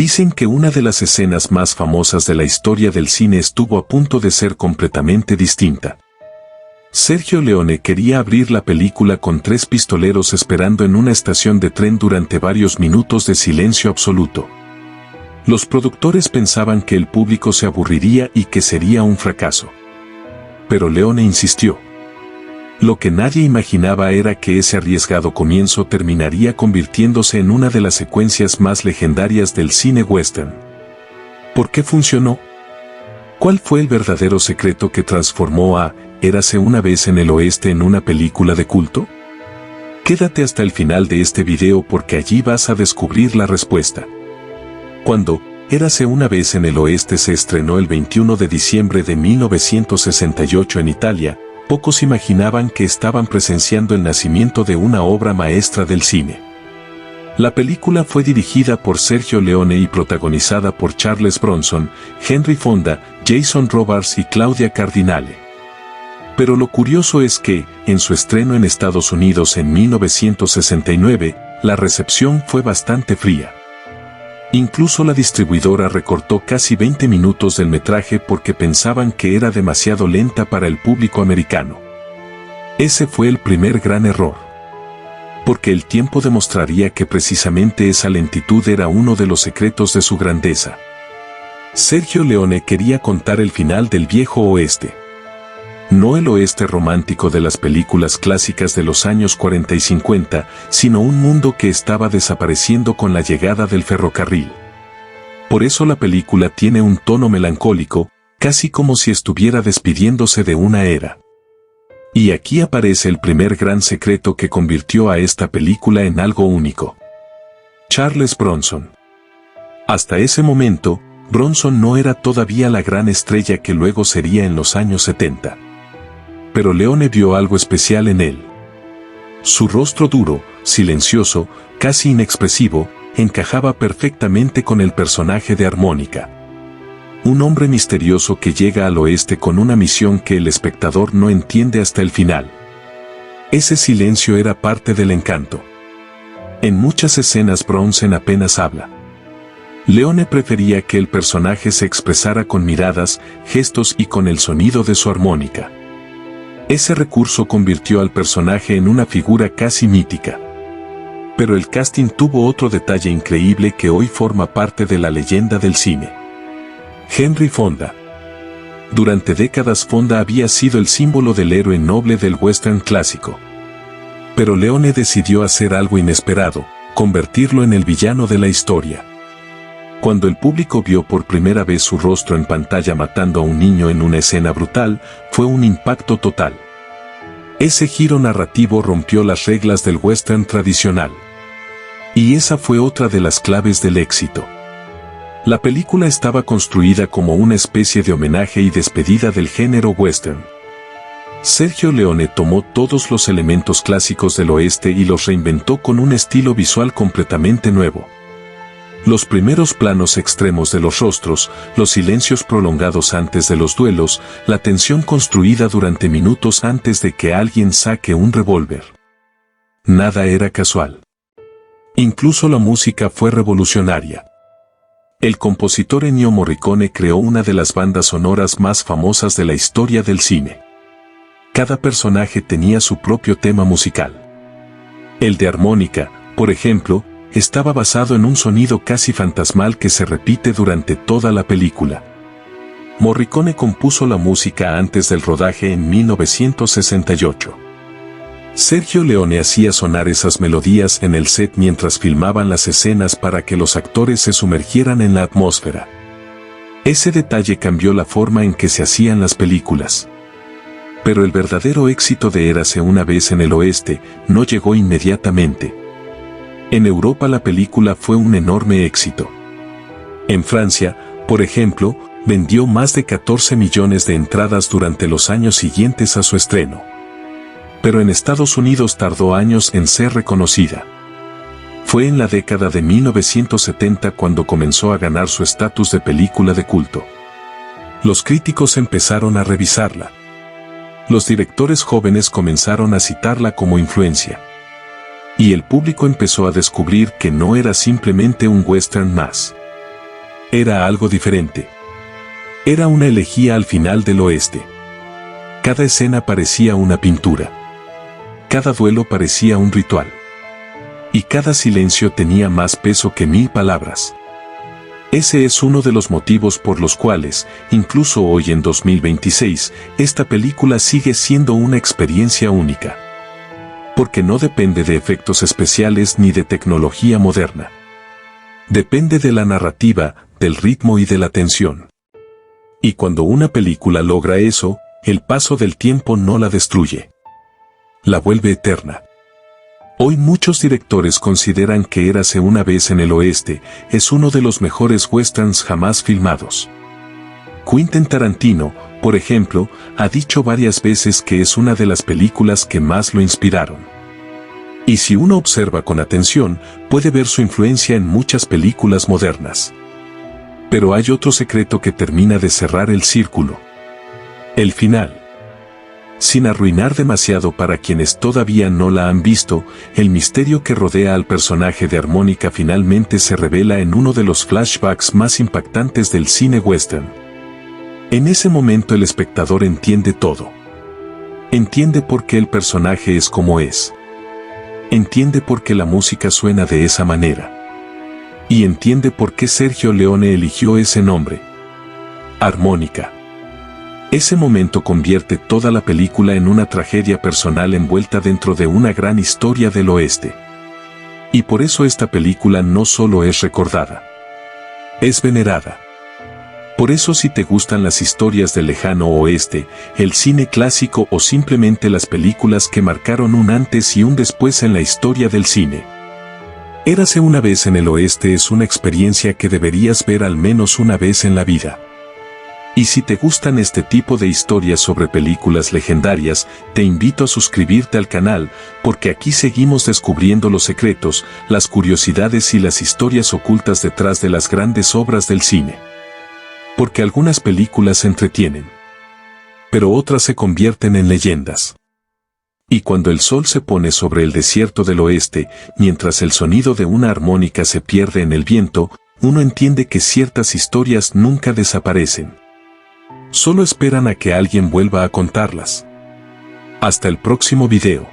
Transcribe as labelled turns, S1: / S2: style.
S1: Dicen que una de las escenas más famosas de la historia del cine estuvo a punto de ser completamente distinta. Sergio Leone quería abrir la película con 3 pistoleros esperando en una estación de tren durante varios minutos de silencio absoluto. Los productores pensaban que el público se aburriría y que sería un fracaso. Pero Leone insistió. Lo que nadie imaginaba era que ese arriesgado comienzo terminaría convirtiéndose en una de las secuencias más legendarias del cine western. ¿Por qué funcionó? ¿Cuál fue el verdadero secreto que transformó a Érase una vez en el oeste en una película de culto? Quédate hasta el final de este video porque allí vas a descubrir la respuesta. Cuando Érase una vez en el oeste se estrenó el 21 de diciembre de 1968 en Italia, pocos imaginaban que estaban presenciando el nacimiento de una obra maestra del cine. La película fue dirigida por Sergio Leone y protagonizada por Charles Bronson, Henry Fonda, Jason Robards y Claudia Cardinale. Pero lo curioso es que, en su estreno en Estados Unidos en 1969, la recepción fue bastante fría. Incluso la distribuidora recortó casi 20 minutos del metraje porque pensaban que era demasiado lenta para el público americano. Ese fue el primer gran error. Porque el tiempo demostraría que precisamente esa lentitud era uno de los secretos de su grandeza. Sergio Leone quería contar el final del viejo oeste. No el oeste romántico de las películas clásicas de los años 40 y 50, sino un mundo que estaba desapareciendo con la llegada del ferrocarril. Por eso la película tiene un tono melancólico, casi como si estuviera despidiéndose de una era. Y aquí aparece el primer gran secreto que convirtió a esta película en algo único. Charles Bronson. Hasta ese momento, Bronson no era todavía la gran estrella que luego sería en los años 70. Pero Leone vio algo especial en él. Su rostro duro, silencioso, casi inexpresivo, encajaba perfectamente con el personaje de Armónica. Un hombre misterioso que llega al oeste con una misión que el espectador no entiende hasta el final. Ese silencio era parte del encanto. En muchas escenas Bronson apenas habla. Leone prefería que el personaje se expresara con miradas, gestos y con el sonido de su armónica. Ese recurso convirtió al personaje en una figura casi mítica. Pero el casting tuvo otro detalle increíble que hoy forma parte de la leyenda del cine. Henry Fonda. Durante décadas Fonda había sido el símbolo del héroe noble del western clásico. Pero Leone decidió hacer algo inesperado, convertirlo en el villano de la historia. Cuando el público vio por primera vez su rostro en pantalla matando a un niño en una escena brutal, fue un impacto total. Ese giro narrativo rompió las reglas del western tradicional. Y esa fue otra de las claves del éxito. La película estaba construida como una especie de homenaje y despedida del género western. Sergio Leone tomó todos los elementos clásicos del oeste y los reinventó con un estilo visual completamente nuevo. Los primeros planos extremos de los rostros, los silencios prolongados antes de los duelos, la tensión construida durante minutos antes de que alguien saque un revólver. Nada era casual. Incluso la música fue revolucionaria. El compositor Ennio Morricone creó una de las bandas sonoras más famosas de la historia del cine. Cada personaje tenía su propio tema musical. El de armónica, por ejemplo, estaba basado en un sonido casi fantasmal que se repite durante toda la película. Morricone compuso la música antes del rodaje en 1968. Sergio Leone hacía sonar esas melodías en el set mientras filmaban las escenas para que los actores se sumergieran en la atmósfera. Ese detalle cambió la forma en que se hacían las películas. Pero el verdadero éxito de Érase una vez en el oeste no llegó inmediatamente. En Europa la película fue un enorme éxito. En Francia, por ejemplo, vendió más de 14 millones de entradas durante los años siguientes a su estreno. Pero en Estados Unidos tardó años en ser reconocida. Fue en la década de 1970 cuando comenzó a ganar su estatus de película de culto. Los críticos empezaron a revisarla. Los directores jóvenes comenzaron a citarla como influencia. Y el público empezó a descubrir que no era simplemente un western más. Era algo diferente. Era una elegía al final del oeste. Cada escena parecía una pintura. Cada duelo parecía un ritual. Y cada silencio tenía más peso que 1000 palabras. Ese es uno de los motivos por los cuales, incluso hoy en 2026, esta película sigue siendo una experiencia única. Porque no depende de efectos especiales ni de tecnología moderna. Depende de la narrativa, del ritmo y de la tensión. Y cuando una película logra eso, el paso del tiempo no la destruye. La vuelve eterna. Hoy muchos directores consideran que Érase una vez en el oeste es uno de los mejores westerns jamás filmados. Quentin Tarantino, por ejemplo, ha dicho varias veces que es una de las películas que más lo inspiraron. Y si uno observa con atención, puede ver su influencia en muchas películas modernas. Pero hay otro secreto que termina de cerrar el círculo. El final. Sin arruinar demasiado para quienes todavía no la han visto, el misterio que rodea al personaje de Armónica finalmente se revela en uno de los flashbacks más impactantes del cine western. En ese momento el espectador entiende todo. Entiende por qué el personaje es como es. Entiende por qué la música suena de esa manera. Y entiende por qué Sergio Leone eligió ese nombre. Armónica. Ese momento convierte toda la película en una tragedia personal envuelta dentro de una gran historia del oeste. Y por eso esta película no solo es recordada, es venerada. Por eso si te gustan las historias del lejano oeste, el cine clásico o simplemente las películas que marcaron un antes y un después en la historia del cine, Érase una vez en el oeste es una experiencia que deberías ver al menos una vez en la vida. Y si te gustan este tipo de historias sobre películas legendarias, te invito a suscribirte al canal, porque aquí seguimos descubriendo los secretos, las curiosidades y las historias ocultas detrás de las grandes obras del cine. Porque algunas películas entretienen, pero otras se convierten en leyendas. Y cuando el sol se pone sobre el desierto del oeste, mientras el sonido de una armónica se pierde en el viento, uno entiende que ciertas historias nunca desaparecen. Solo esperan a que alguien vuelva a contarlas. Hasta el próximo video.